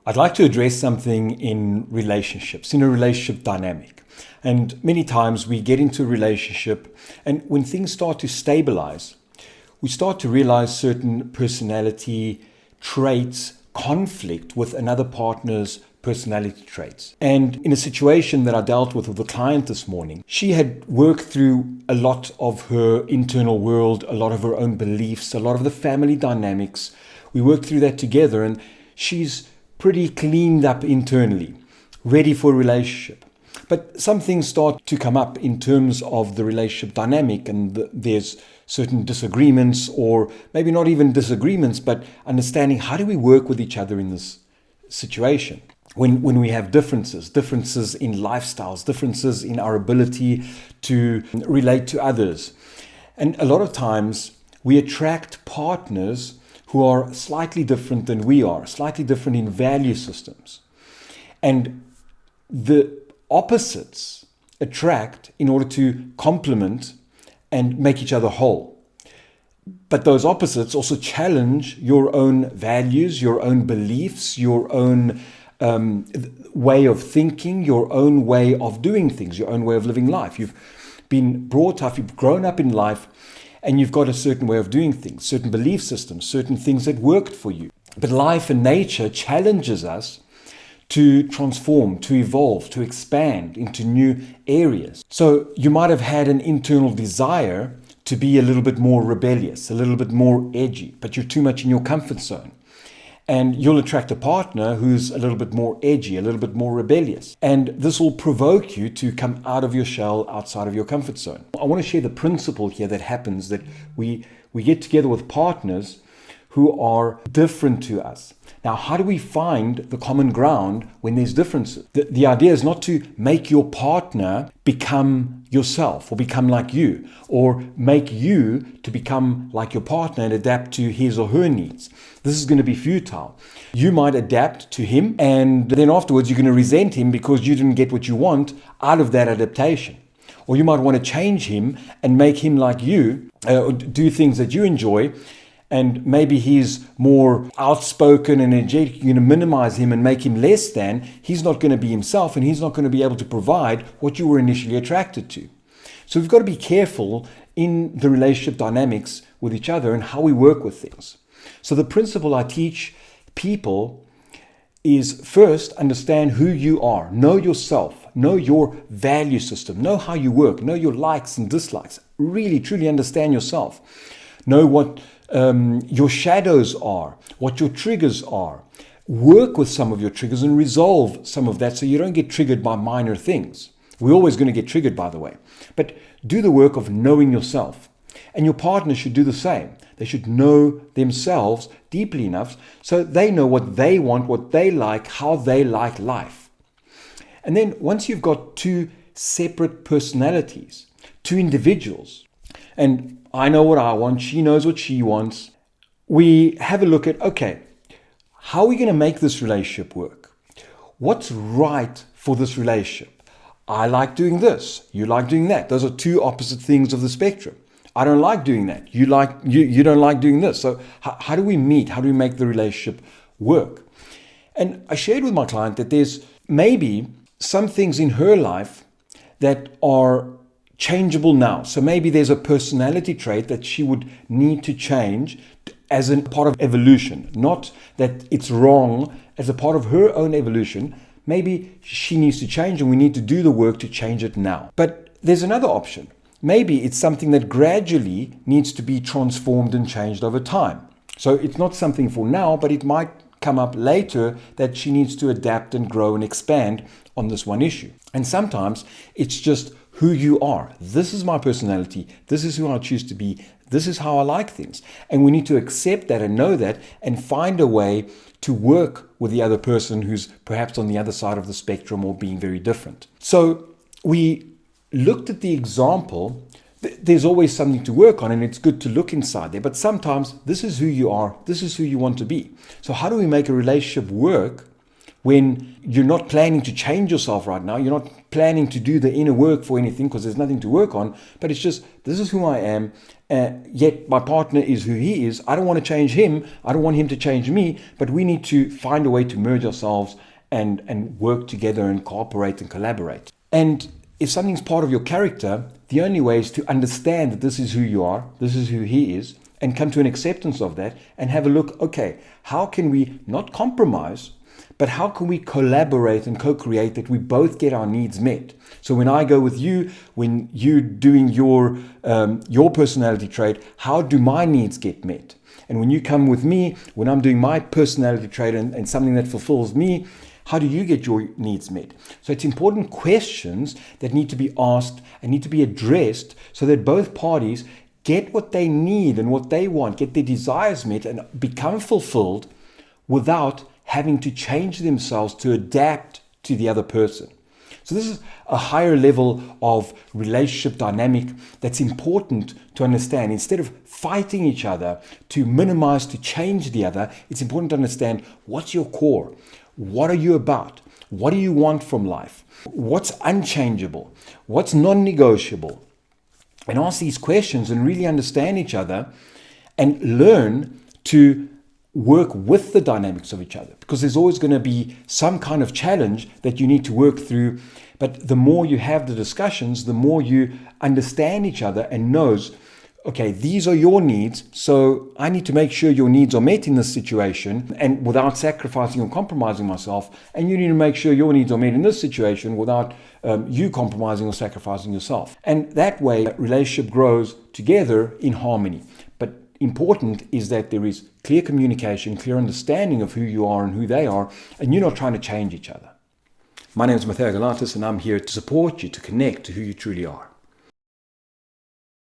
I'd like to address something in relationships, in a relationship dynamic. And many times we get into a relationship, and when things start to stabilize, we start to realize certain personality traits conflict with another partner's personality traits. And in a situation that I dealt with a client this morning, she had worked through a lot of her internal world, a lot of her own beliefs, a lot of the family dynamics. We worked through that together, and she's pretty cleaned up internally, ready for a relationship. But some things start to come up in terms of the relationship dynamic, and there's certain disagreements, or maybe not even disagreements, but understanding how do we work with each other in this situation. When we have differences in lifestyles, differences in our ability to relate to others. And a lot of times we attract partners who are slightly different than we are, slightly different in value systems. And the opposites attract in order to complement and make each other whole. But those opposites also challenge your own values, your own beliefs, your own way of thinking, your own way of doing things, your own way of living life. You've been brought up, you've grown up in life, and you've got a certain way of doing things, certain belief systems, certain things that worked for you. But life and nature challenges us to transform, to evolve, to expand into new areas. So you might have had an internal desire to be a little bit more rebellious, a little bit more edgy, but you're too much in your comfort zone. And you'll attract a partner who's a little bit more edgy, a little bit more rebellious. And this will provoke you to come out of your shell, outside of your comfort zone. I want to share the principle here that happens, that we get together with partners who are different to us. Now, how do we find the common ground when there's differences? The idea is not to make your partner become yourself or become like you, or make you to become like your partner and adapt to his or her needs. This is going to be futile. You might adapt to him, and then afterwards you're going to resent him because you didn't get what you want out of that adaptation. Or you might want to change him and make him like you, do things that you enjoy. And maybe he's more outspoken and energetic. You're going to minimize him and make him less than. He's not going to be himself, and he's not going to be able to provide what you were initially attracted to. So we've got to be careful in the relationship dynamics with each other and how we work with things. So the principle I teach people is, first, understand who you are. Know yourself. Know your value system. Know how you work. Know your likes and dislikes. Really, truly understand yourself. Know what your shadows are, what your triggers are. Work with some of your triggers and resolve some of that so you don't get triggered by minor things. We're always going to get triggered, by the way. But do the work of knowing yourself. And your partner should do the same. They should know themselves deeply enough so they know what they want, what they like, how they like life. And then once you've got two separate personalities, two individuals, and I know what I want, she knows what she wants, we have a look at, okay, how are we going to make this relationship work? What's right for this relationship? I like doing this, you like doing that. Those are two opposite things of the spectrum. I don't like doing that. You don't like doing this. So how do we meet? How do we make the relationship work? And I shared with my client that there's maybe some things in her life that are changeable now. So maybe there's a personality trait that she would need to change as a part of evolution. Not that it's wrong, as a part of her own evolution. Maybe she needs to change, and we need to do the work to change it now. But there's another option. Maybe it's something that gradually needs to be transformed and changed over time. So it's not something for now, but it might come up later that she needs to adapt and grow and expand on this one issue. And sometimes it's just who you are. This is my personality. This is who I choose to be. This is how I like things. And we need to accept that and know that and find a way to work with the other person who's perhaps on the other side of the spectrum or being very different. So we looked at the example. There's always something to work on, and it's good to look inside there. But sometimes this is who you are. This is who you want to be. So how do we make a relationship work when you're not planning to change yourself right now? You're not planning to do the inner work for anything because there's nothing to work on, but it's just, this is who I am, yet my partner is who he is. I don't want to change him. I don't want him to change me, but we need to find a way to merge ourselves and work together and cooperate and collaborate. And if something's part of your character, the only way is to understand that this is who you are, this is who he is, and come to an acceptance of that and have a look, okay, how can we not compromise, but how can we collaborate and co-create that we both get our needs met? So when I go with you, when you're doing your personality trait, how do my needs get met? And when you come with me, when I'm doing my personality trait and something that fulfills me, how do you get your needs met? So it's important questions that need to be asked and need to be addressed so that both parties get what they need and what they want, get their desires met and become fulfilled without having to change themselves to adapt to the other person. So this is a higher level of relationship dynamic that's important to understand. Instead of fighting each other to minimize, to change the other, it's important to understand what's your core. What are you about? What do you want from life? What's unchangeable? What's non-negotiable? And ask these questions and really understand each other and learn to work with the dynamics of each other, because there's always going to be some kind of challenge that you need to work through. But the more you have the discussions, the more you understand each other and knows, okay, these are your needs, so I need to make sure your needs are met in this situation and without sacrificing or compromising myself, and you need to make sure your needs are met in this situation without you compromising or sacrificing yourself. And that way, a relationship grows together in harmony. But important is that there is clear communication, clear understanding of who you are and who they are, and you're not trying to change each other. My name is Matteo Galatis, and I'm here to support you to connect to who you truly are.